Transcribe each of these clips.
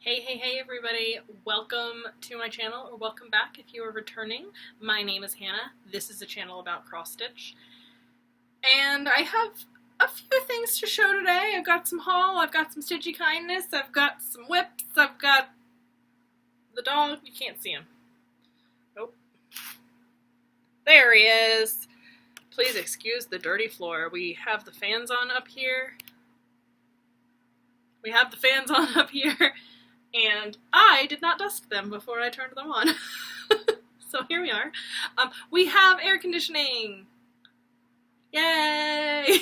Hey everybody, welcome to my channel, or welcome back if you are returning. My name is Hannah. This is a channel about cross stitch. And I have a few things to show today. I've got some haul, I've got some stitchy kindness, I've got some whips, I've got the dog. You can't see him. Nope. There he is. Please excuse the dirty floor. We have the fans on up here. And I did not dust them before I turned them on. So here we are. We have air conditioning. Yay!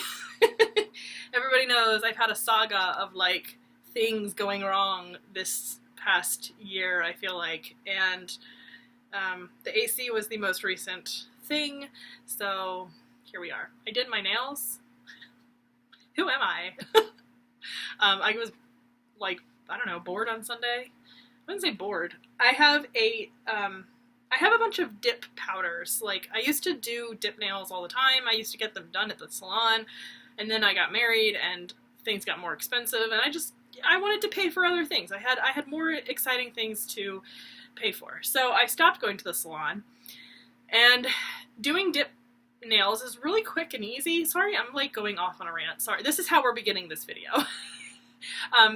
Everybody knows I've had a saga of like things going wrong this past year, I feel like, and the AC was the most recent thing, so here we are. I did my nails. Who am I? I was like, I don't know, bored on Sunday. I wouldn't say bored. I have a bunch of dip powders. Like, I used to do dip nails all the time. I used to get them done at the salon, and then I got married and things got more expensive, and I wanted to pay for other things. I had more exciting things to pay for. So I stopped going to the salon, and doing dip nails is really quick and easy. Sorry, I'm like going off on a rant. Sorry, this is how we're beginning this video.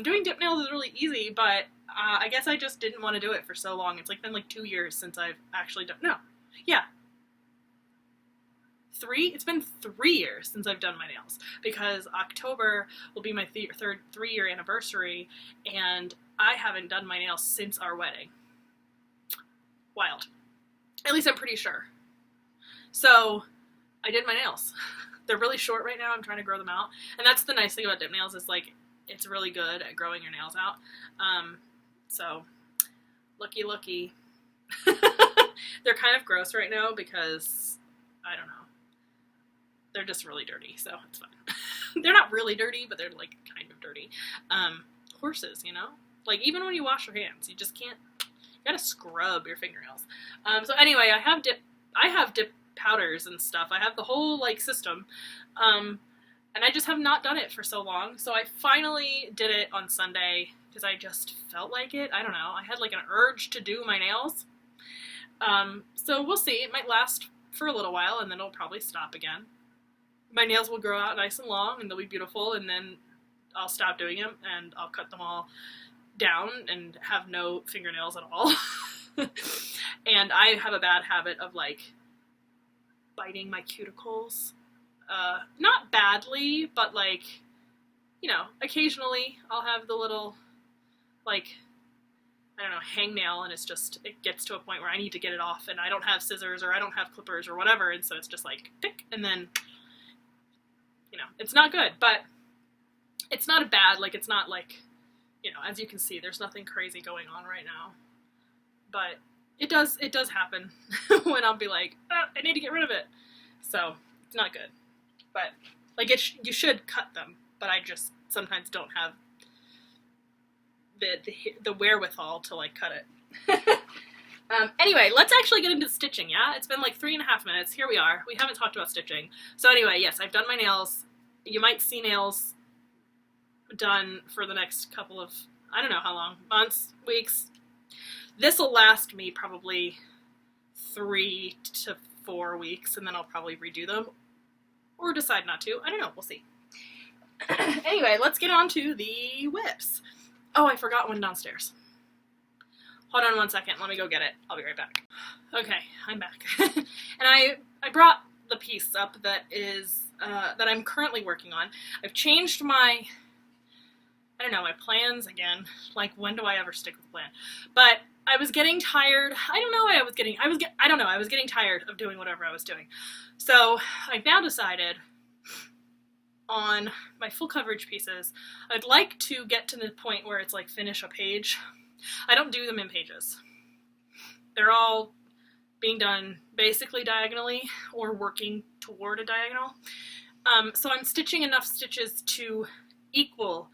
Doing dip nails is really easy, but I guess I just didn't want to do it for so long. It's like been like 2 years since I've actually done, no, yeah, 3? It's been 3 years since I've done my nails, because October will be my third 3-year anniversary, and I haven't done my nails since our wedding. Wild. At least I'm pretty sure. So I did my nails. They're really short right now. I'm trying to grow them out, and that's the nice thing about dip nails, is like, it's really good at growing your nails out. So, looky. They're kind of gross right now because, I don't know, they're just really dirty, so it's fine. They're not really dirty, but they're like kind of dirty. Horses, you know? Like, even when you wash your hands, you just can't, you gotta scrub your fingernails. So anyway, I have dip powders and stuff. I have the whole, like, system. And I just have not done it for so long, so I finally did it on Sunday because I just felt like it. I don't know. I had like an urge to do my nails. So we'll see. It might last for a little while, and then it'll probably stop again. My nails will grow out nice and long, and they'll be beautiful, and then I'll stop doing them, and I'll cut them all down and have no fingernails at all. And I have a bad habit of like biting my cuticles. Not badly, but like, you know, occasionally I'll have the little, like, I don't know, hangnail, and it gets to a point where I need to get it off, and I don't have scissors, or I don't have clippers, or whatever, and so it's just like, tick, and then, you know, it's not good, but it's not bad, like, it's not like, you know, as you can see, there's nothing crazy going on right now, but it does happen when I'll be like, oh, I need to get rid of it, so it's not good. But, like, you should cut them, but I just sometimes don't have the wherewithal to, like, cut it. Anyway, let's actually get into stitching, yeah? It's been, like, 3.5 minutes. Here we are. We haven't talked about stitching. So anyway, yes, I've done my nails. You might see nails done for the next couple of, I don't know how long, months, weeks. This will last me probably 3 to 4 weeks, and then I'll probably redo them. Or decide not to. I don't know. We'll see. Anyway, let's get on to the whips. Oh, I forgot one downstairs. Hold on 1 second. Let me go get it. I'll be right back. Okay, I'm back. And I brought the piece up that is that I'm currently working on. I've changed my, I don't know, my plans again. Like, when do I ever stick with a plan? But I was getting tired. I was getting tired of doing whatever I was doing. So I've now decided on my full coverage pieces, I'd like to get to the point where it's like finish a page. I don't do them in pages. They're all being done basically diagonally or working toward a diagonal. So I'm stitching enough stitches to equal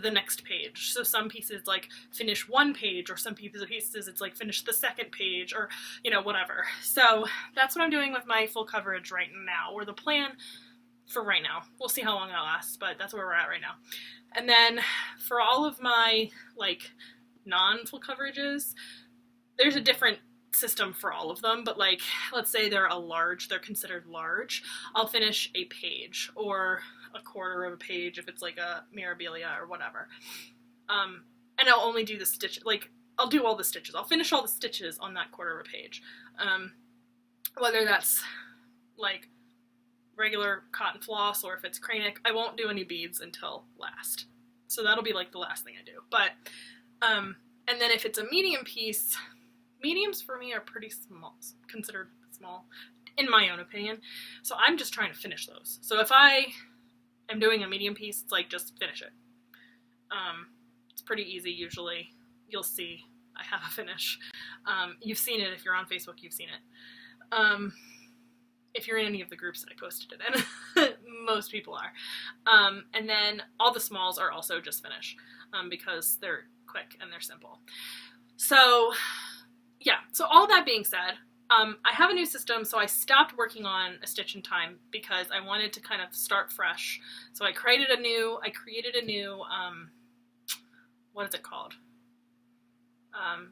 the next page. So some pieces like finish 1 page, or some pieces it's like finish the 2nd page, or, you know, whatever. So that's what I'm doing with my full coverage right now, or the plan for right now. We'll see how long that lasts, but that's where we're at right now. And then for all of my like non-full coverages, there's a different system for all of them, but like, let's say they're considered large, I'll finish a page or a quarter of a page if it's like a Mirabilia or whatever. And I'll only do the stitch, like, I'll do all the stitches. I'll finish all the stitches on that quarter of a page. Whether that's like regular cotton floss or if it's cranic, I won't do any beads until last. So that'll be like the last thing I do. But, and then if it's a medium piece, mediums for me are pretty small, considered small, in my own opinion. So I'm just trying to finish those. So if I am doing a medium piece, it's like, just finish it. It's pretty easy usually. You'll see I have a finish. You've seen it if you're on Facebook, you've seen it. If you're in any of the groups that I posted it in, most people are. And then all the smalls are also just finish, because they're quick and they're simple. So yeah, so all that being said, I have a new system, so I stopped working on a stitch in time because I wanted to kind of start fresh. So I created a new, what is it called?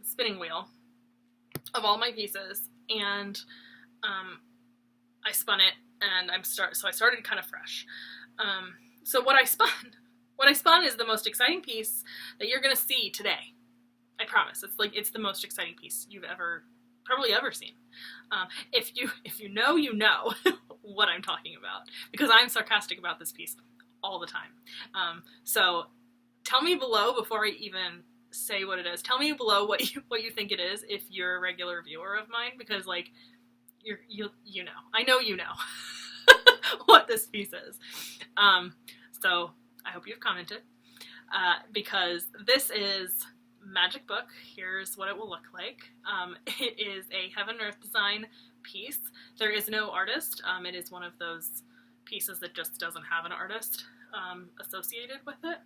Spinning wheel of all my pieces, and I spun it, and so I started kind of fresh. So what I spun is the most exciting piece that you're gonna see today. I promise. It's the most exciting piece you've probably ever seen. If you know, you know what I'm talking about, because I'm sarcastic about this piece all the time. So tell me below before I even say what it is. Tell me below what you think it is if you're a regular viewer of mine, because like you know. I know you know what this piece is. So I hope you've commented, because this is Magic Book. Here's what it will look like. It is a Heaven and Earth design piece. There is no artist. It is one of those pieces that just doesn't have an artist associated with it.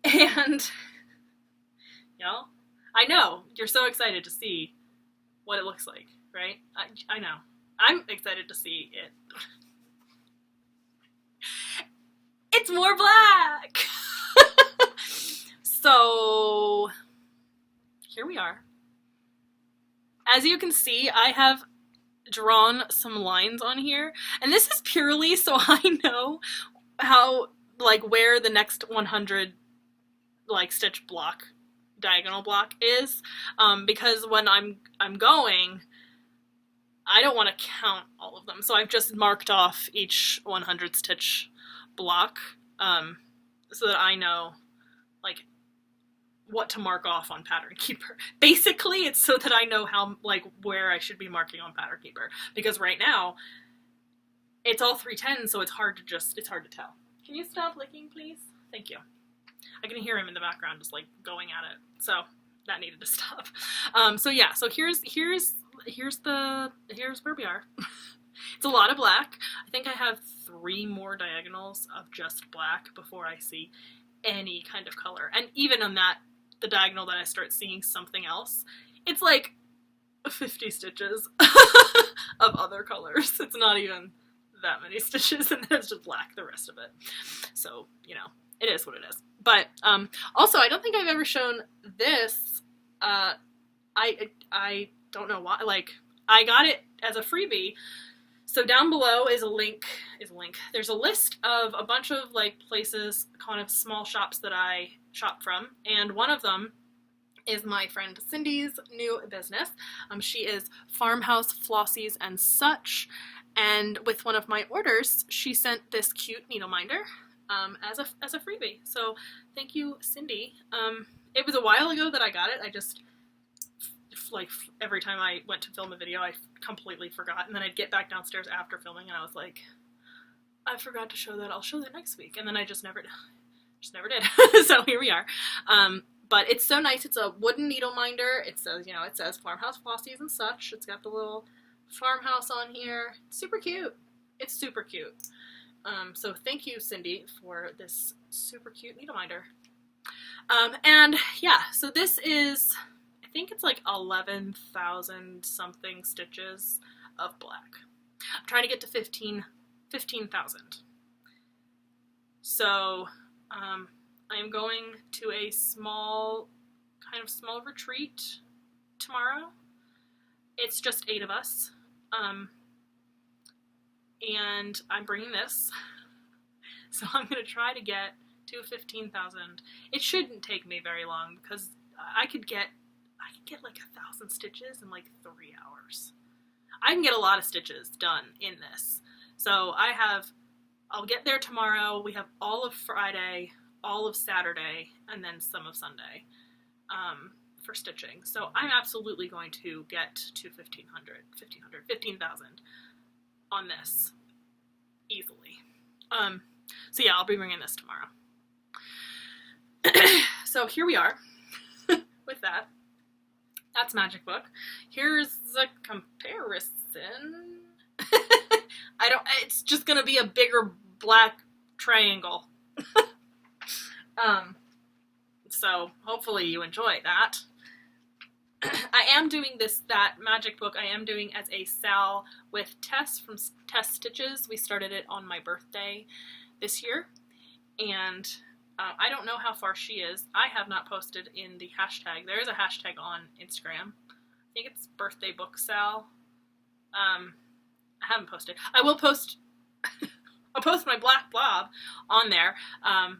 And y'all, I know you're so excited to see what it looks like, right? I know. I'm excited to see it. It's more black! So here we are. As you can see, I have drawn some lines on here, and this is purely so I know how, like, where the next 100 like stitch block, diagonal block is, because when I'm going, I don't want to count all of them, so I've just marked off each 100 stitch block, so that I know like what to mark off on Pattern Keeper. Basically, it's so that I know how, like, where I should be marking on Pattern Keeper, because right now it's all 310, so it's hard to tell. Can you stop licking, please? Thank you. I can hear him in the background just like going at it, so that needed to stop. So yeah, so here's where we are. It's a lot of black. I think I have 3 more diagonals of just black before I see any kind of color. And even on that, the diagonal that I start seeing something else, it's like 50 stitches of other colors. It's not even that many stitches, and then it's just black the rest of it. So, you know, it is what it is. But also, I don't think I've ever shown this. I don't know why. Like, I got it as a freebie. So down below is a link. There's a list of a bunch of like places, kind of small shops that I shop from, and one of them is my friend Cindy's new business. She is Farmhouse Flossies and Such, and with one of my orders, she sent this cute needle minder as a freebie. So thank you, Cindy. It was a while ago that I got it. I just, like, every time I went to film a video, I completely forgot, and then I'd get back downstairs after filming, and I was like, I forgot to show that. I'll show that next week, and then I just never did. So here we are. But it's so nice. It's a wooden needle minder. It says, you know, it says Farmhouse Flossies and Such. It's got the little farmhouse on here. It's super cute. It's super cute. So thank you, Cindy, for this super cute needle minder. And yeah, so this is, I think it's like 11,000 something stitches of black. I'm trying to get to 15,000. So I am going to a small kind of small retreat tomorrow. It's just 8 of us. And I'm bringing this. So I'm going to try to get to 15,000. It shouldn't take me very long because I could get like 1,000 stitches in like 3 hours. I can get a lot of stitches done in this. So I'll get there tomorrow. We have all of Friday, all of Saturday, and then some of Sunday for stitching. So I'm absolutely going to get to 15,000 on this easily. So yeah, I'll be bringing this tomorrow. So here we are with that. That's Magic Book. Here's a comparison. It's just gonna be a bigger black triangle. So hopefully you enjoy that. I am doing that Magic Book I am doing as a SAL with Tess from Tess Stitches. We started it on my birthday this year, and I don't know how far she is. I have not posted in the hashtag. There is a hashtag on Instagram. I think it's birthday book SAL. I haven't posted. I will post. I'll post my black blob on there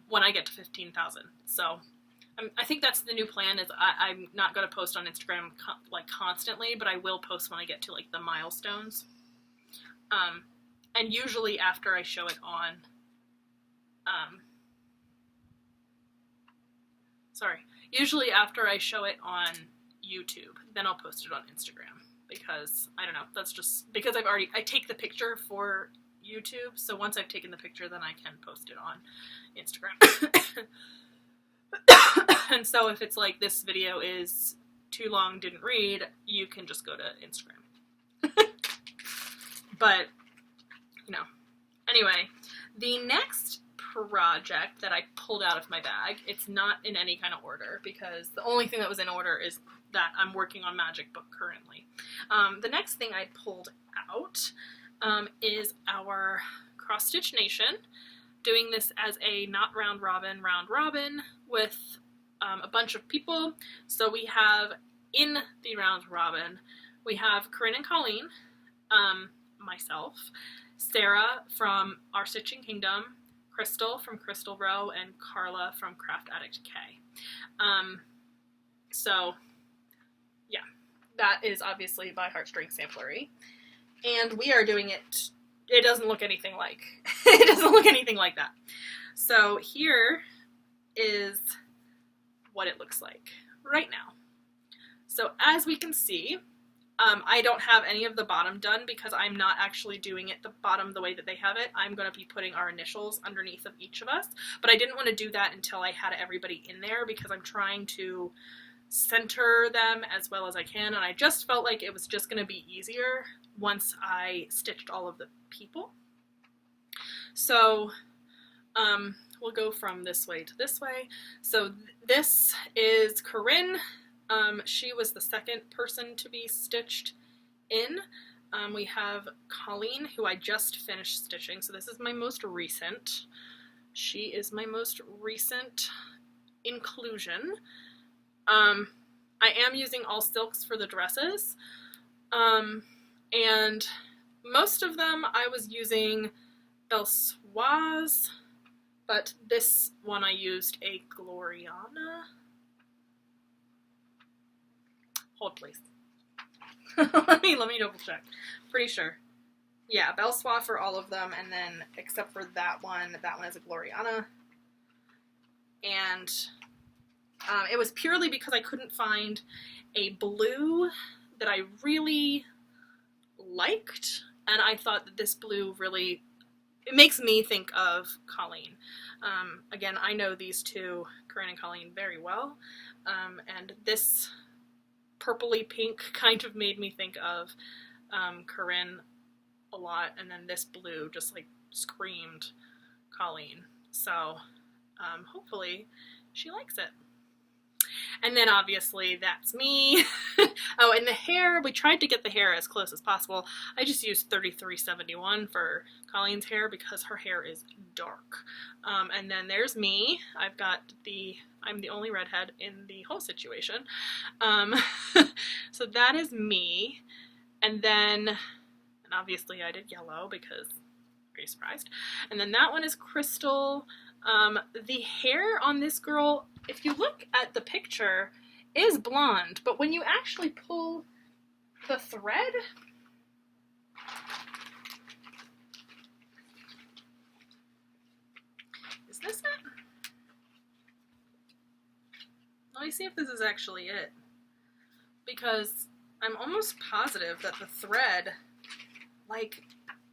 when I get to 15,000. So I think that's the new plan. Is I'm not going to post on Instagram like constantly, but I will post when I get to like the milestones. And usually after I show it on. Usually after I show it on YouTube, then I'll post it on Instagram, because I don't know, that's just because I take the picture for YouTube, so once I've taken the picture, then I can post it on Instagram. And so if it's like this video is too long, didn't read, you can just go to Instagram. But, you know, anyway, the next project that I pulled out of my bag, it's not in any kind of order, because the only thing that was in order is that I'm working on Magic Book currently. The next thing I pulled out is our Cross Stitch Nation, doing this as a not round robin with a bunch of people. So we have in the round robin, we have Corinne and Colleen, myself, Sarah from Our Stitching Kingdom, Crystal from Crystal Row, and Carla from Craft Addict K. So yeah, that is obviously by Heartstring Samplery, and we are doing it. It doesn't look anything like it doesn't look anything like that. So here is what it looks like right now. So as we can see, I don't have any of the bottom done because I'm not actually doing it the bottom the way that they have it. I'm going to be putting our initials underneath of each of us, but I didn't want to do that until I had everybody in there, because I'm trying to center them as well as I can, and I just felt like it was just going to be easier once I stitched all of the people. So we'll go from this way to this way. So this is Corinne. She was the second person to be stitched in. We have Colleen, who I just finished stitching, so this is my most recent. She is my most recent inclusion. I am using all silks for the dresses, and most of them I was using Belsoise, but this one I used a Gloriana. Hold, please. let me double check. Pretty sure. Yeah, Belsoise for all of them, and then except for that one is a Gloriana. And it was purely because I couldn't find a blue that I really liked, and I thought that this blue really, it makes me think of Colleen. Again, I know these two, Corinne and Colleen, very well, and this purpley pink kind of made me think of Corinne a lot, and then this blue just like screamed Colleen. So hopefully she likes it. And then obviously that's me. Oh, and the hair, we tried to get the hair as close as possible. I just used 3371 for Colleen's hair because her hair is dark. And then there's me. I'm the only redhead in the whole situation. So that is me. And then, and obviously I did yellow because, are you surprised? And then that one is Crystal. The hair on this girl, if you look at the picture, is blonde, but when you actually pull the thread, is this it? Let me see if this is actually it, because I'm almost positive that the thread, like,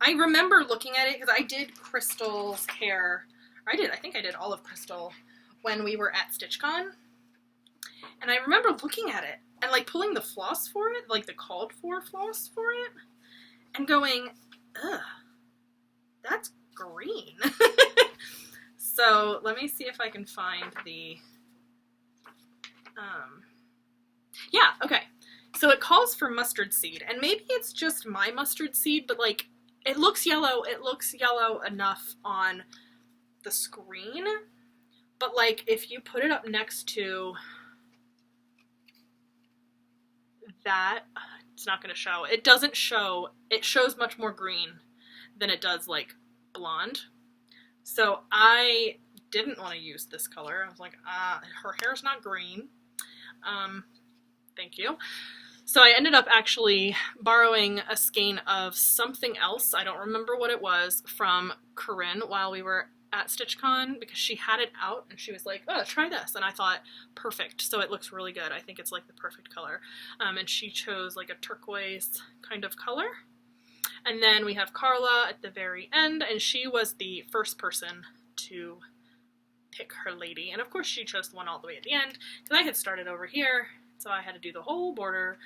I remember looking at it because I did Crystal's hair. I think I did all of Crystal when we were at StitchCon, and I remember looking at it and like pulling the floss for it, like the called for floss for it, and going, ugh, that's green. So let me see if I can find the, yeah, okay. So it calls for mustard seed, and maybe it's just my mustard seed, but like, it looks yellow enough on the screen, but like if you put it up next to that, it's not going to show. It doesn't show. It shows much more green than it does like blonde. So I didn't want to use this color. I was like, her hair's not green. Thank you. So I ended up actually borrowing a skein of something else, I don't remember what it was, from Corinne while we were at StitchCon, because she had it out and she was like, oh, try this. And I thought, perfect. So it looks really good. I think it's like the perfect color. And she chose like a turquoise kind of color. And then we have Carla at the very end, and she was the first person to pick her lady. And of course she chose the one all the way at the end, because I had started over here. So I had to do the whole border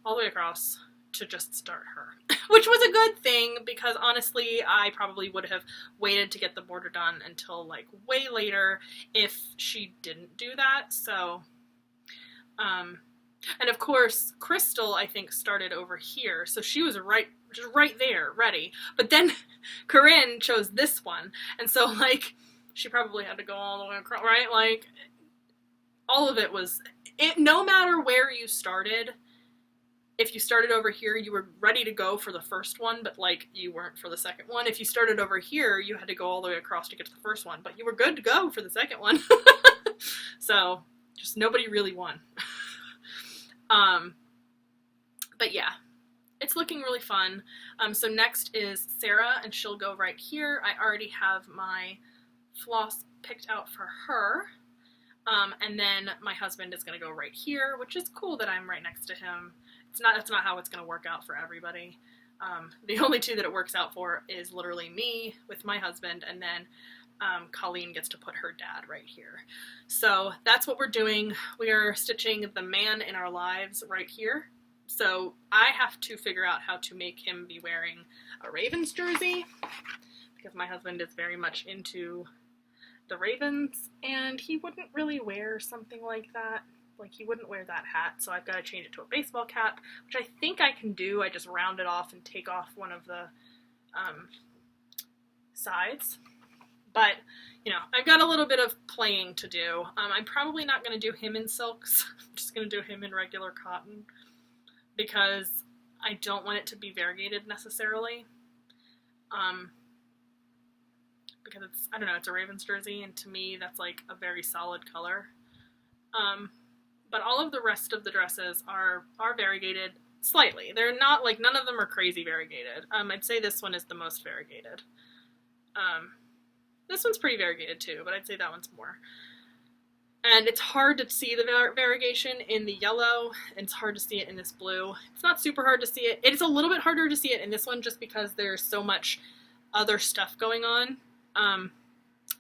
all the way across to just start her, which was a good thing, because honestly I probably would have waited to get the border done until like way later if she didn't do that. So and of course Crystal, I think, started over here, so she was just right there ready, but then Corinne chose this one, and so like she probably had to go all the way across, right? Like all of it was it, no matter where you started. If you started over here, you were ready to go for the first one, but like you weren't for the second one. If you started over here, you had to go all the way across to get to the first one, but you were good to go for the second one. So just nobody really won. But yeah, it's looking really fun. So next is Sarah, and she'll go right here. I already have my floss picked out for her. And then my husband is going to go right here, which is cool that I'm right next to him. That's not how it's going to work out for everybody. The only two that it works out for is literally me with my husband, and then Colleen gets to put her dad right here. So that's what we're doing. We are stitching the man in our lives right here. So I have to figure out how to make him be wearing a Ravens jersey, because my husband is very much into the Ravens, and he wouldn't really wear something like that. Like, he wouldn't wear that hat, so I've got to change it to a baseball cap, which I think I can do. I just round it off and take off one of the sides. But, you know, I've got a little bit of playing to do. I'm probably not going to do him in silks. I'm just going to do him in regular cotton, because I don't want it to be variegated necessarily. Because it's, I don't know, it's a Ravens jersey, and to me that's like a very solid color. But all of the rest of the dresses are variegated slightly. They're not, like, none of them are crazy variegated. I'd say this one is the most variegated. This one's pretty variegated too, but I'd say that one's more. And it's hard to see the variegation in the yellow, and it's hard to see it in this blue. It's not super hard to see it. It's a little bit harder to see it in this one just because there's so much other stuff going on.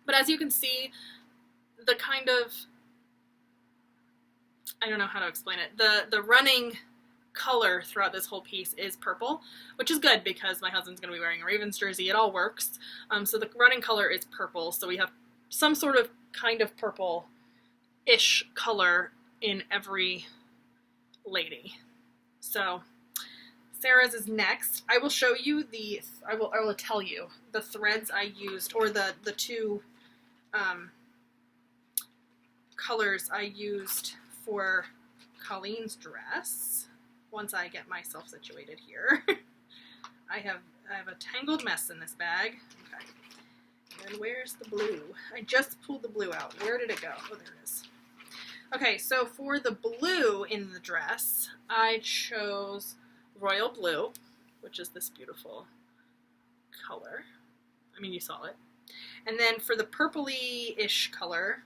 But as you can see, the kind of, I don't know how to explain it, the running color throughout this whole piece is purple, which is good because my husband's going to be wearing a Ravens jersey. It all works. So the running color is purple, so we have some sort of kind of purple-ish color in every lady. So Sarah's is next. I will show you I will tell you the threads I used, or the two colors I used for Colleen's dress once I get myself situated here. I have a tangled mess in this bag. Okay. And where's the blue? I just pulled the blue out. Where did it go? Oh, there it is. Okay, so for the blue in the dress, I chose Royal Blue, which is this beautiful color. I mean, you saw it. And then for the purpley-ish color,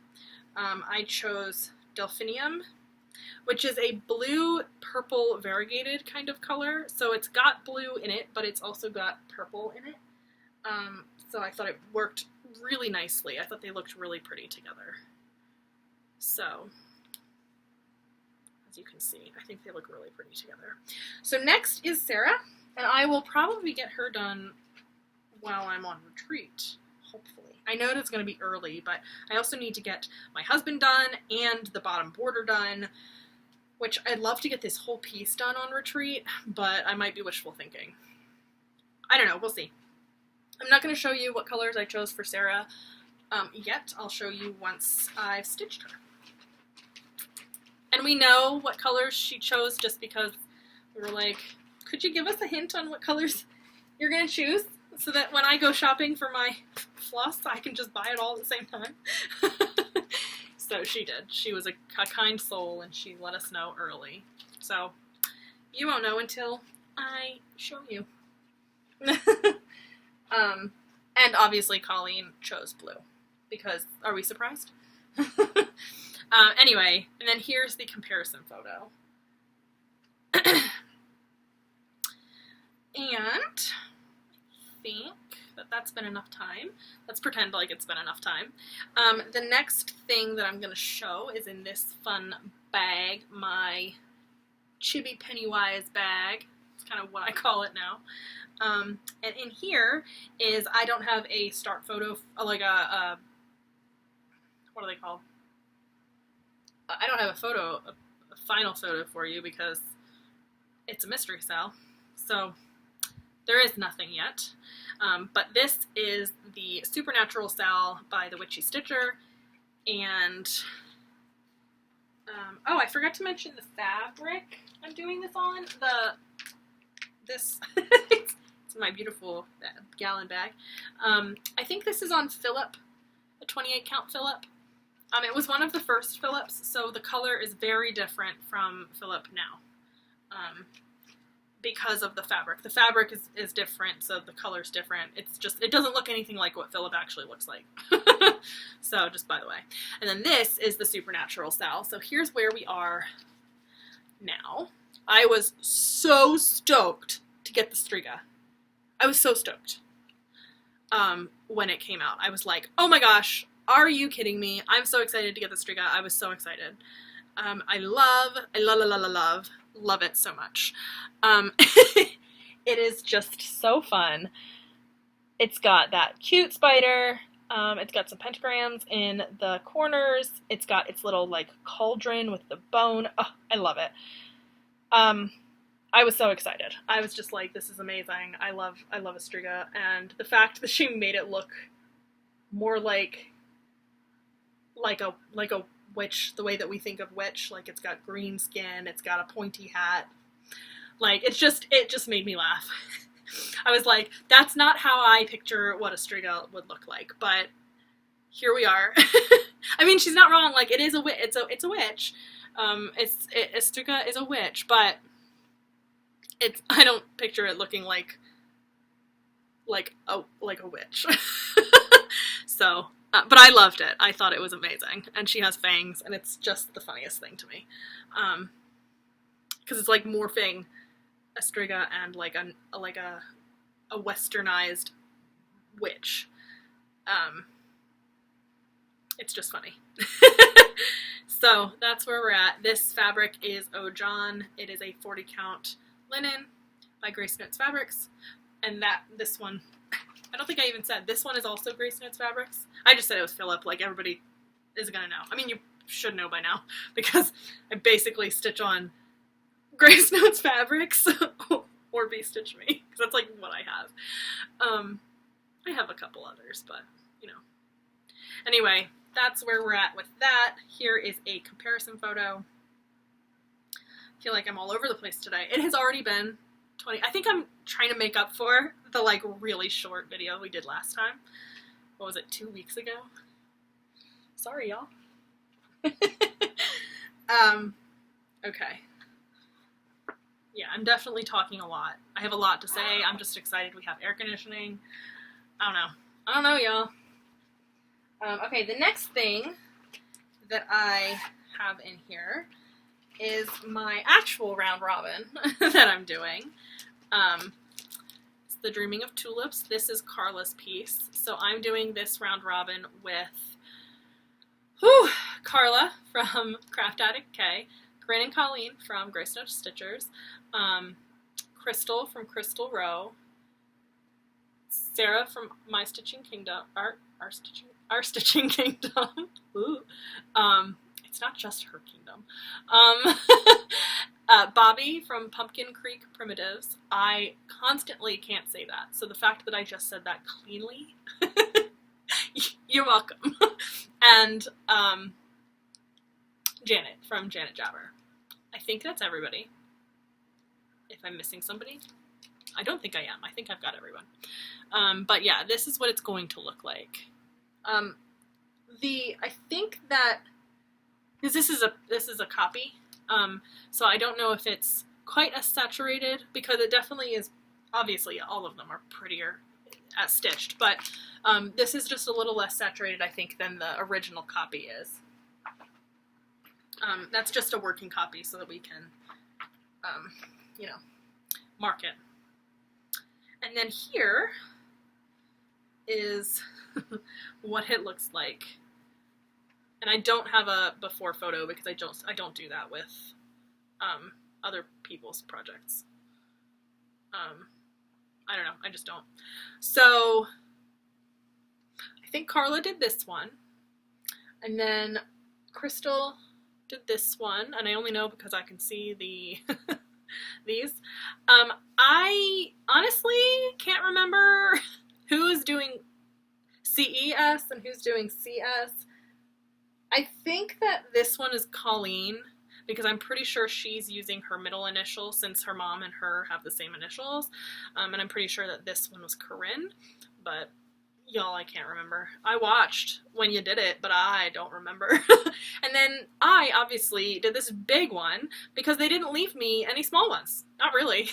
I chose Delphinium, which is a blue-purple variegated kind of color. So it's got blue in it, but it's also got purple in it. So I thought it worked really nicely. I thought they looked really pretty together. So, as you can see, I think they look really pretty together. So next is Sarah, and I will probably get her done while I'm on retreat, hopefully. I know it's going to be early, but I also need to get my husband done and the bottom border done, which I'd love to get this whole piece done on retreat, but I might be wishful thinking. I don't know, we'll see. I'm not going to show you what colors I chose for Sarah yet. I'll show you once I've stitched her. And we know what colors she chose just because we were like, could you give us a hint on what colors you're going to choose so that when I go shopping for my floss, I can just buy it all at the same time? So she did. She was a kind soul, and she let us know early. So you won't know until I show you. And obviously Colleen chose blue, because, are we surprised? Anyway, and then here's the comparison photo. And I think that that's been enough time. Let's pretend like it's been enough time. The next thing that I'm going to show is in this fun bag, my Chibi Pennywise bag. It's kind of what I call it now. And in here is, I don't have a start photo, like a what are they called? I don't have a final photo for you because it's a mystery sale. So there is nothing yet. But this is the Supernatural SAL by the Witchy Stitcher. And, oh, I forgot to mention the fabric I'm doing this on. This, it's my beautiful gallon bag. I think this is on Phillip, a 28 count Phillip. It was one of the first Phillips, so the color is very different from Phillip now. Because of the fabric. The fabric is different, so the color's different. It's just, it doesn't look anything like what Phillip actually looks like. So, just by the way. And then this is the Supernatural SAL. So here's where we are now. I was so stoked to get the Striga. I was so stoked when it came out. I was like, oh my gosh, are you kidding me? I'm so excited to get the Striga. I was so excited. I love it so much. It is just so fun. It's got that cute spider. It's got some pentagrams in the corners. It's got its little like cauldron with the bone. Oh, I love it. I was so excited. I was just like, this is amazing. I love a Striga, and the fact that she made it look more like a witch, the way that we think of witch. Like, it's got green skin, it's got a pointy hat. Like, it just made me laugh. I was like, that's not how I picture what a Striga would look like, but here we are. I mean, she's not wrong. Like, it is a witch. It's a witch. A Striga is a witch, but I don't picture it looking like a witch. So, but I loved it. I thought it was amazing, and she has fangs, and it's just the funniest thing to me, because it's like morphing a Striga and like a westernized witch. It's just funny. So that's where we're at. This fabric is Ojan. It is a 40 count linen by Grace Notes Fabrics, and this one, I don't think I even said this one is also Grace Notes Fabrics. I just said it was Phillip. Like, everybody is gonna know. I mean, should know by now, because I basically stitch on Grace Notes fabrics or Be Stitch Me, because that's like what I have. I have a couple others, but you know. Anyway, that's where we're at with that. Here is a comparison photo. I feel like I'm all over the place today. It has already been 20. I think I'm trying to make up for the like really short video we did last time. What was it, 2 weeks ago? Sorry, y'all. Okay. Yeah, I'm definitely talking a lot. I have a lot to say. I'm just excited we have air conditioning. I don't know, y'all. Okay, the next thing that I have in here is my actual round robin that I'm doing. It's the Dreaming of Tulips. This is Carla's piece. So I'm doing this round robin with Carla from Craft Addict K, Corinne and Colleen from Grace Notes Stitchers, Crystal from Crystal Row, Sarah from My Stitching Kingdom, Our Stitching Kingdom. Ooh. It's not just her kingdom. Bobby from Pumpkin Creek Primitives. I constantly can't say that, so the fact that I just said that cleanly, you're welcome. And Janet from Janet Jabber. I think that's everybody. If I'm missing somebody, I don't think I am. I think I've got everyone. But yeah, this is what it's going to look like. I think that because this is a copy, so I don't know if it's quite as saturated, because it definitely is. Obviously, all of them are prettier as stitched, but this is just a little less saturated, I think, than the original copy is. That's just a working copy so that we can, you know, mark it. And then here is what it looks like. And I don't have a before photo because I don't do that with other people's projects. I don't know, I just don't. So I think Carla did this one, and then Crystal did this one, and I only know because I can see the these. I honestly can't remember who is doing CES and who's doing CS. I think that this one is Colleen, because I'm pretty sure she's using her middle initial since her mom and her have the same initials. And I'm pretty sure that this one was Corinne, but y'all, I can't remember. I watched when you did it, but I don't remember. And then I obviously did this big one because they didn't leave me any small ones. Not really.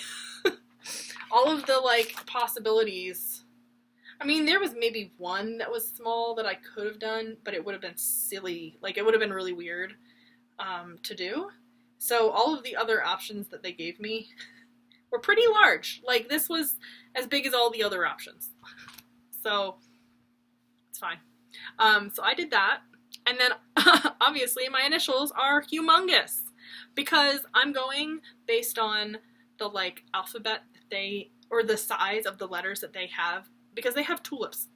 All of the like possibilities. I mean, there was maybe one that was small that I could have done, but it would have been silly. Like, it would have been really weird to do. So all of the other options that they gave me were pretty large. Like, this was as big as all the other options. So it's fine. So I did that. And then obviously my initials are humongous because I'm going based on the like alphabet that they, or the size of the letters that they have, because they have tulips.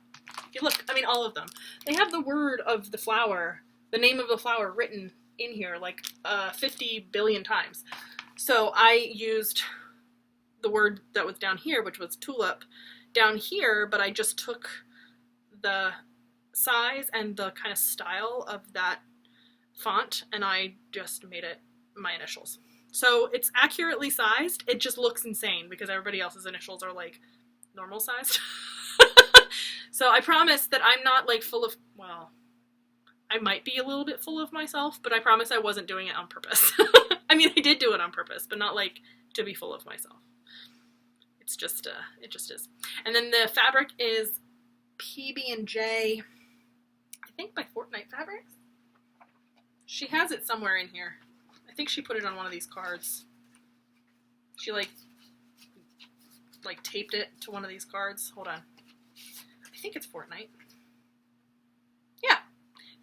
If you look, I mean, all of them. They have the word of the flower, the name of the flower written in here like 50 billion times. So I used the word that was down here, which was tulip, down here, but I just took the size and the kind of style of that font and I just made it my initials. So it's accurately sized. It just looks insane because everybody else's initials are like normal sized. So I promise that I'm not like full of, well, I might be a little bit full of myself, but I promise I wasn't doing it on purpose. I mean, I did do it on purpose, but not like to be full of myself. It's just, it just is. And then the fabric is PB&J, I think by Fortnight Fabrics. She has it somewhere in here. I think she put it on one of these cards. She like taped it to one of these cards. Hold on. I think it's Fortnight. Yeah.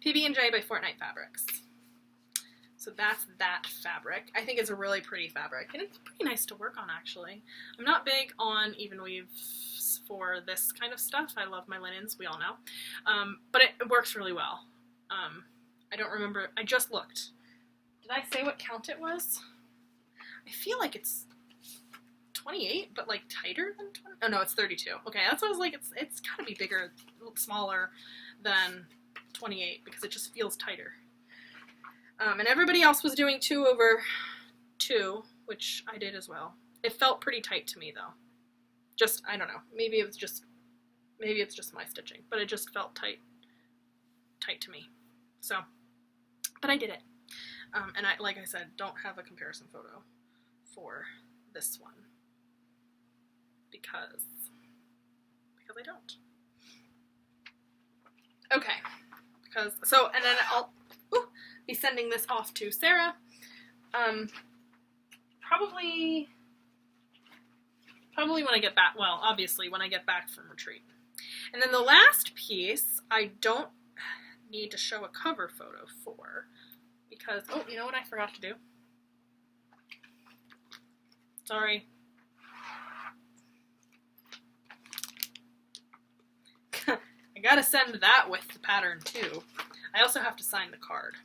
PB&J by Fortnight Fabrics. So that's that fabric. I think it's a really pretty fabric, and it's pretty nice to work on, actually. I'm not big on even weaves for this kind of stuff. I love my linens, we all know. But it works really well. I don't remember. I just looked. Did I say what count it was? I feel like it's 28, but like tighter than 20. Oh no, it's 32. Okay, that's what I was like. It's gotta be bigger, smaller than 28 because it just feels tighter. And everybody else was doing 2/2, which I did as well. It felt pretty tight to me though. Just, I don't know. Maybe it's just my stitching, but it just felt tight to me. So, but I did it. And I, like I said, don't have a comparison photo for this one because I don't. Okay, and then I'll be sending this off to Sarah. Probably when I get back. Well, obviously when I get back from retreat. And then the last piece, I don't need to show a cover photo for because, oh, you know what I forgot to do? Sorry. I gotta send that with the pattern too. I also have to sign the card,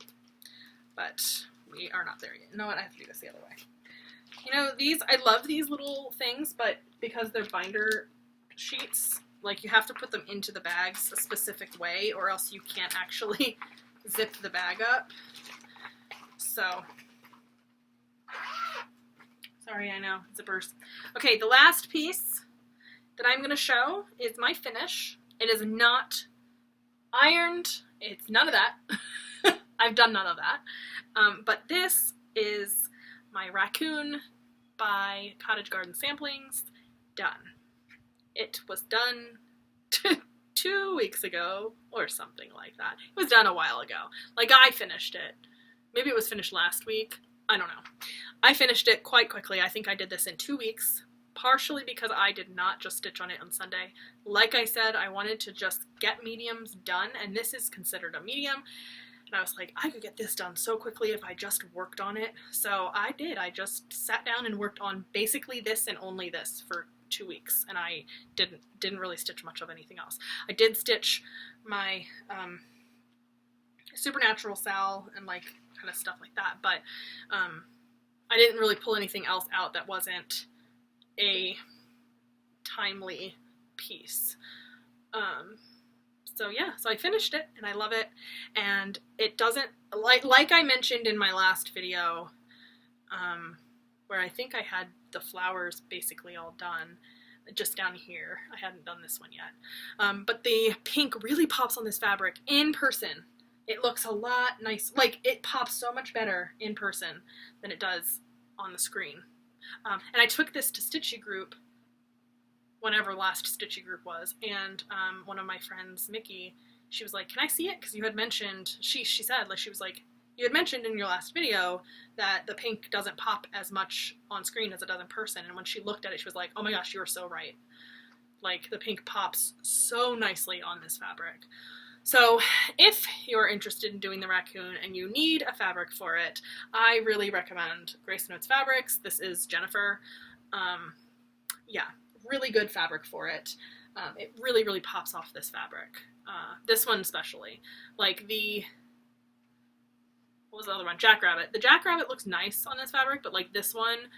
but we are not there yet. You know what? I have to do this the other way. You know, I love these little things, but because they're binder sheets, like you have to put them into the bags a specific way or else you can't actually zip the bag up. So, sorry, I know, zippers. Okay, the last piece that I'm going to show is my finish. It is not ironed. It's none of that. I've done none of that. But this is my Raccoon by Cottage Garden Samplings done. It was done 2 weeks ago or something like that. It was done a while ago. Like, I finished it. Maybe it was finished last week. I don't know. I finished it quite quickly. I think I did this in 2 weeks, partially because I did not just stitch on it on Sunday. Like I said, I wanted to just get mediums done, and this is considered a medium. And I was like, I could get this done so quickly if I just worked on it. So I did. I just sat down and worked on basically this and only this for 2 weeks, and I didn't really stitch much of anything else. I did stitch my Supernatural SAL and like kind of stuff like that, but I didn't really pull anything else out that wasn't a timely piece. So yeah, so I finished it and I love it, and it doesn't, like I mentioned in my last video, where I think I had the flowers basically all done, just down here. I hadn't done this one yet. But the pink really pops on this fabric in person. It looks a lot nice, like it pops so much better in person than it does on the screen. And I took this to Stitchy group, whenever last Stitchy group was, and one of my friends, Mickey, she was like, can I see it? Because you had mentioned, she said, like, she was like, you had mentioned in your last video that the pink doesn't pop as much on screen as it does in person, and when she looked at it, she was like, oh my gosh, you were so right. Like, the pink pops so nicely on this fabric. So, if you're interested in doing the Raccoon and you need a fabric for it, I really recommend Grace Notes Fabrics. This is Jennifer. Yeah, really good fabric for it. It really, really pops off this fabric. This one especially. Like what was the other one? Jackrabbit. The Jackrabbit looks nice on this fabric, but like this one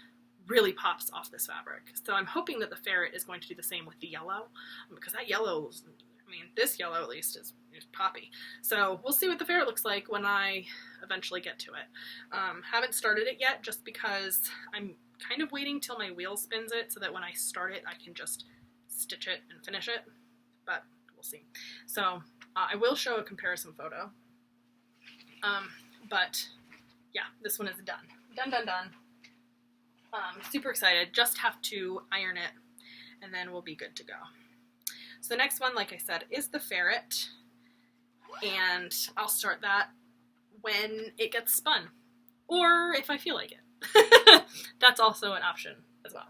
really pops off this fabric. So I'm hoping that the Ferret is going to do the same with the yellow, because that yellow, I mean, this yellow at least is poppy. So we'll see what the Ferret looks like when I eventually get to it. Haven't started it yet just because I'm kind of waiting till my wheel spins it so that when I start it I can just stitch it and finish it, but we'll see. So I will show a comparison photo. But yeah, this one is done. Done. Super excited. Just have to iron it and then we'll be good to go. So the next one, like I said, is the Ferret, and I'll start that when it gets spun, or if I feel like it. That's also an option as well.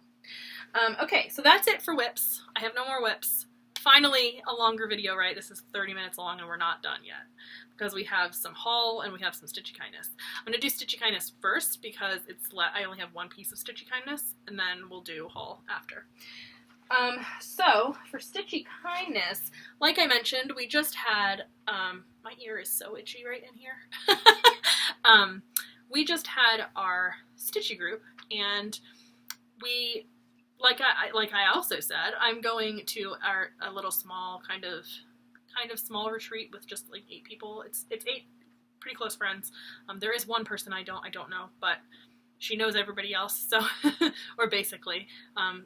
Okay, so that's it for WIPs. I have no more WIPs. Finally, a longer video, right? This is 30 minutes long and we're not done yet because we have some haul and we have some Stitchy Kindness. I'm going to do Stitchy Kindness first because I only have one piece of Stitchy Kindness, and then we'll do haul after. So for Stitchy Kindness, like I mentioned, we just had, my ear is so itchy right in here. We just had our Stitchy group, and we, like I also said, I'm going to a little small kind of small retreat with just like 8 people. It's 8 pretty close friends. There is one person I don't know, but she knows everybody else, so or basically,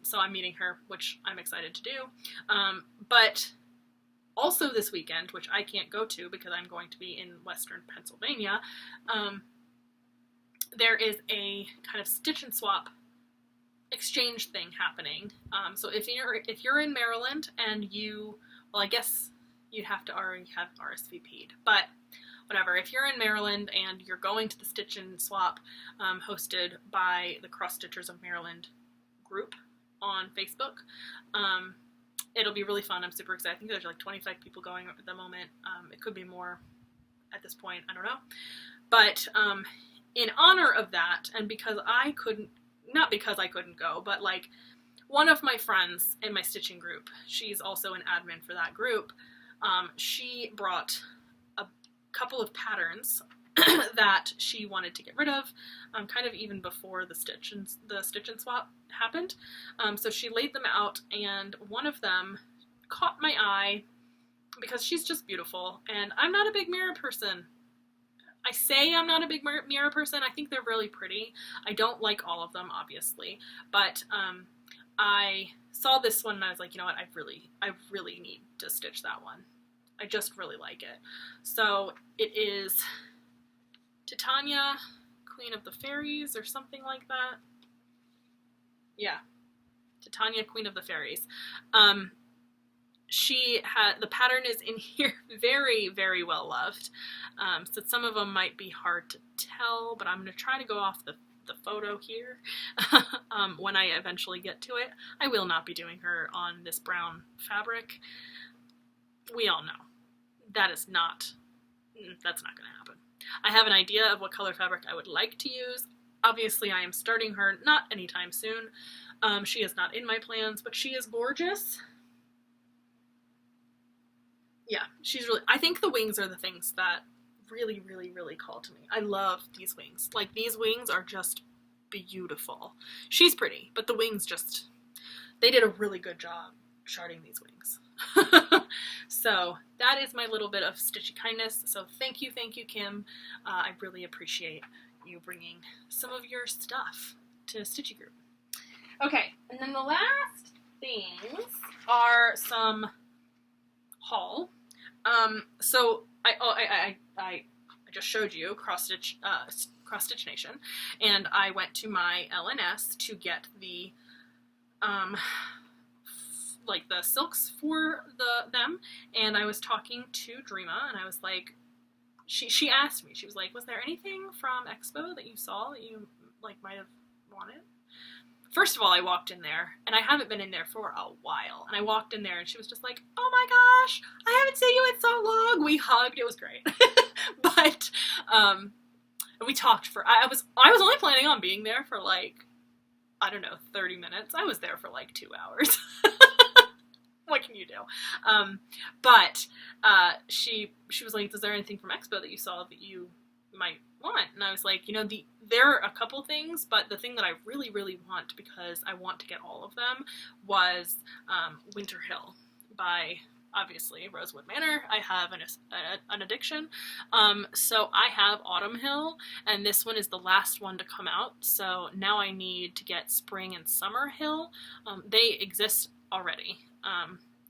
so I'm meeting her, which I'm excited to do. But also this weekend, which I can't go to because I'm going to be in Western Pennsylvania, there is a kind of stitch and swap exchange thing happening. So if you're in Maryland and well, I guess you'd have to already have RSVP'd, but whatever. If you're in Maryland and you're going to the Stitch and Swap, hosted by the Cross Stitchers of Maryland group on Facebook, it'll be really fun. I'm super excited. I think there's like 25 people going at the moment. It could be more at this point. I don't know. But in honor of that, and because I couldn't, not because I couldn't go, but like one of my friends in my stitching group, she's also an admin for that group, she brought couple of patterns that she wanted to get rid of, kind of even before the stitch and swap happened. So she laid them out, and one of them caught my eye because she's just beautiful, and I'm not a big mirror person. I say I'm not a big mirror person. I think they're really pretty. I don't like all of them, obviously, but I saw this one and I was like, you know what, I really need to stitch that one. I just really like it. So it is Titania, Queen of the Fairies, or something like that. Yeah, Titania, Queen of the Fairies. She had, the pattern is in here, very, very well loved. So some of them might be hard to tell, but I'm going to try to go off the photo here when I eventually get to it. I will not be doing her on this brown fabric. We all know. That's not going to happen. I have an idea of what color fabric I would like to use. Obviously, I am starting her not anytime soon. She is not in my plans, but she is gorgeous. Yeah, she's really, I think the wings are the things that really, really, really call to me. I love these wings. Like, these wings are just beautiful. She's pretty, but the wings just, they did a really good job charting these wings. So that is my little bit of Stitchy Kindness. So thank you, Kim. I really appreciate you bringing some of your stuff to Stitchy Group. Okay, and then the last things are some haul. So I just showed you Cross Stitch Nation, and I went to my LNS to get the like the silks for them, and I was talking to Dreama, and I was like, she asked me, she was like, was there anything from Expo that you saw that you like might have wanted? First of all, I walked in there, and I haven't been in there for a while, and I walked in there, and she was just like, oh my gosh, I haven't seen you in so long. We hugged. It was great. But we talked for, I was only planning on being there for like, I don't know, 30 minutes. I was there for like 2 hours. What can you do? But she was like, is there anything from Expo that you saw that you might want? And I was like, you know, there are a couple things, but the thing that I really, really want, because I want to get all of them, was Winter Hill by, obviously, Rosewood Manor. I have an addiction. So I have Autumn Hill, and this one is the last one to come out. So now I need to get Spring and Summer Hill. They exist already.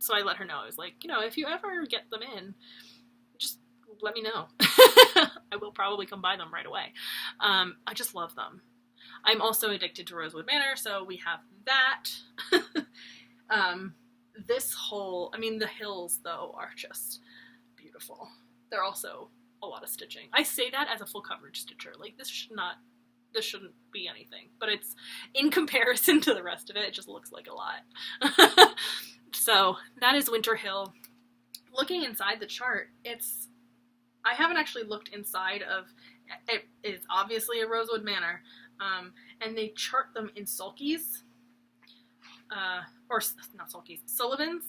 So I let her know. I was like, you know, if you ever get them in, just let me know. I will probably come buy them right away. I just love them. I'm also addicted to Rosewood Manor, so we have that. This whole, I mean, the hills, though, are just beautiful. They're also a lot of stitching. I say that as a full coverage stitcher. Like, this shouldn't be anything. But it's, in comparison to the rest of it, it just looks like a lot. So, that is Winter Hill. Looking inside the chart, I haven't actually looked inside of, it is obviously a Rosewood Manor, and they chart them in sulkies. or not sulkies, Sullivan's,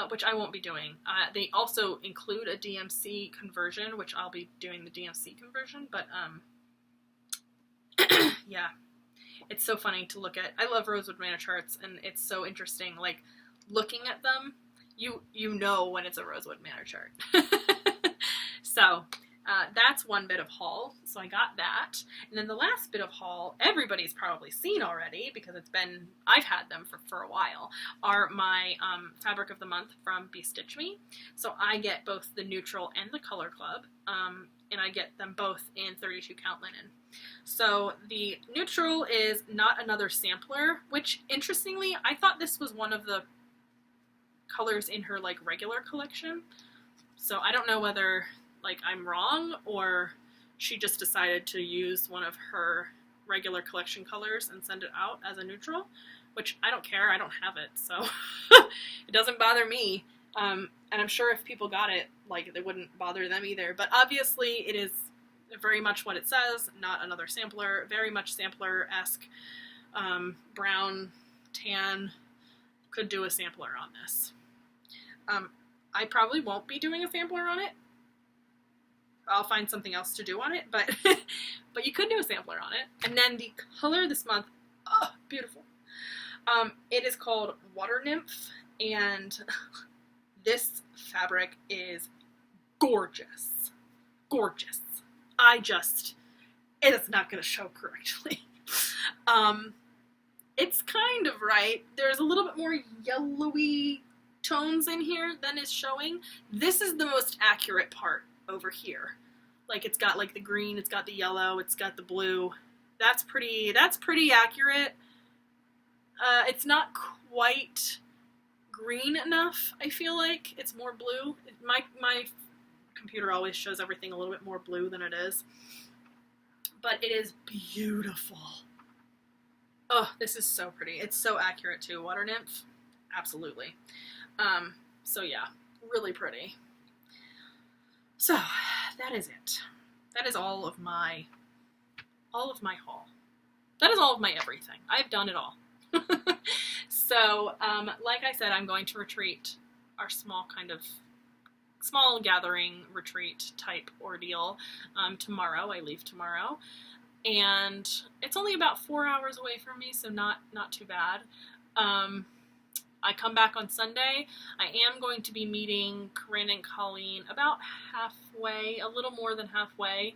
which I won't be doing. They also include a DMC conversion, which I'll be doing the DMC conversion, but yeah, it's so funny to look at. I love Rosewood Manor charts, and it's so interesting, like, looking at them, you know when it's a Rosewood Manor chart. So, that's one bit of haul, so I got that. And then the last bit of haul, everybody's probably seen already, because I've had them for a while, are my Fabric of the Month from Be Stitch Me. So I get both the neutral and the color club, and I get them both in 32 count linen. So the neutral is Not Another Sampler, which, interestingly, I thought this was one of the colors in her, like, regular collection. So I don't know whether, like, I'm wrong, or she just decided to use one of her regular collection colors and send it out as a neutral, which I don't care, I don't have it, so it doesn't bother me. And I'm sure if people got it, like, it wouldn't bother them either, but obviously it is very much what it says, Not Another Sampler, very much sampler-esque, brown, tan, could do a sampler on this. I probably won't be doing a sampler on it. I'll find something else to do on it, but but you could do a sampler on it. And then the color this month, oh, beautiful. It is called Water Nymph, and this fabric is gorgeous. Gorgeous. It is not going to show correctly. It's kind of right. There's a little bit more yellowy tones in here than is showing. This is the most accurate part over here. Like, it's got, like, the green, it's got the yellow, it's got the blue. That's pretty accurate. It's not quite green enough, I feel like. It's more blue. My computer always shows everything a little bit more blue than it is. But it is beautiful. Oh, this is so pretty. It's so accurate too. Water Nymph, absolutely. So yeah, really pretty. So that is it. That is all of my haul. That is all of my everything. I've done it all. So, like I said, I'm going to retreat, our small gathering retreat type ordeal, tomorrow. I leave tomorrow, and it's only about 4 hours away from me, so not too bad. I come back on Sunday. I am going to be meeting Corinne and Colleen about halfway, a little more than halfway,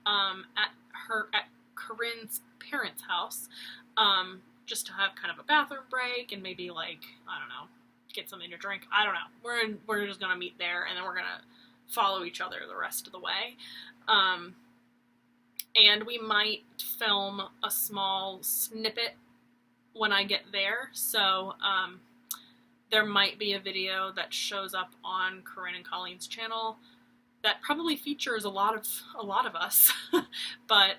at Corinne's parents' house, just to have kind of a bathroom break and maybe, like, I don't know, get something to drink. I don't know. We're just gonna meet there, and then we're gonna follow each other the rest of the way. And we might film a small snippet when I get there, so there might be a video that shows up on Corinne and Colleen's channel that probably features a lot of us, but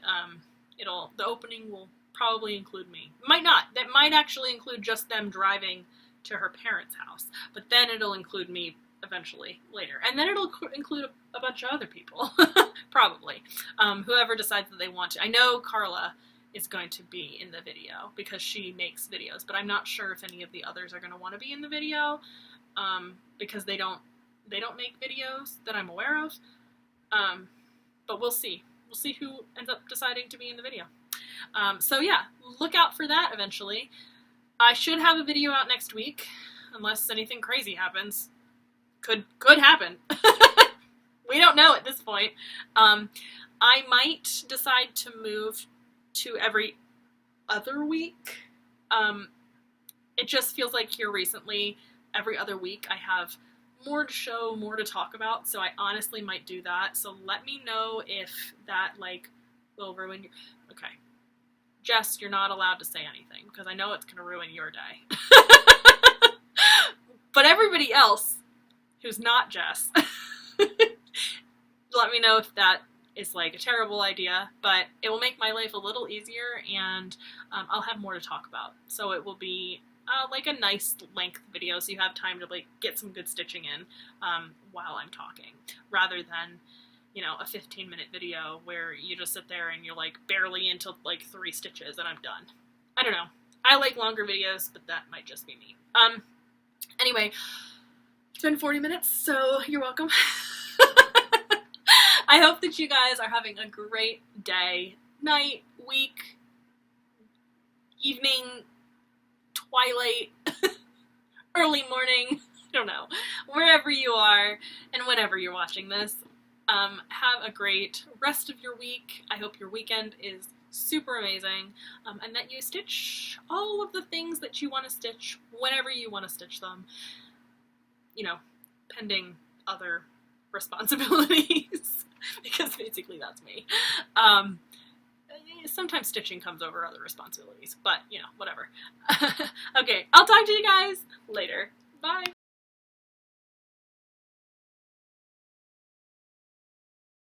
the opening will probably include me. Might not. That might actually include just them driving to her parents' house, but then it'll include me eventually later, and then it'll include a bunch of other people, probably, whoever decides that they want to. I know Carla is going to be in the video because she makes videos, but I'm not sure if any of the others are going to want to be in the video, because they don't make videos that I'm aware of, but we'll see who ends up deciding to be in the video. So yeah, look out for that eventually. I should have a video out next week, unless anything crazy happens. Could happen. We don't know at this point. I might decide to move to every other week. It just feels like here recently, every other week I have more to show, more to talk about, so I honestly might do that. So let me know if that, like, will ruin your... Okay. Jess, you're not allowed to say anything, because I know it's going to ruin your day. But everybody else who's not Jess, let me know if that is, like, a terrible idea, but it will make my life a little easier, and I'll have more to talk about. So it will be like a nice length video, so you have time to, like, get some good stitching in while I'm talking, rather than, you know, a 15-minute video where you just sit there and you're, like, barely into, like, 3 stitches and I'm done. I don't know. I like longer videos, but that might just be me. Anyway, it's been 40 minutes, so you're welcome. I hope that you guys are having a great day, night, week, evening, twilight, early morning, I don't know, wherever you are and whenever you're watching this. Have a great rest of your week. I hope your weekend is super amazing, and that you stitch all of the things that you want to stitch whenever you want to stitch them, you know, pending other responsibilities, because basically that's me. Sometimes stitching comes over other responsibilities, but, you know, whatever. Okay, I'll talk to you guys later.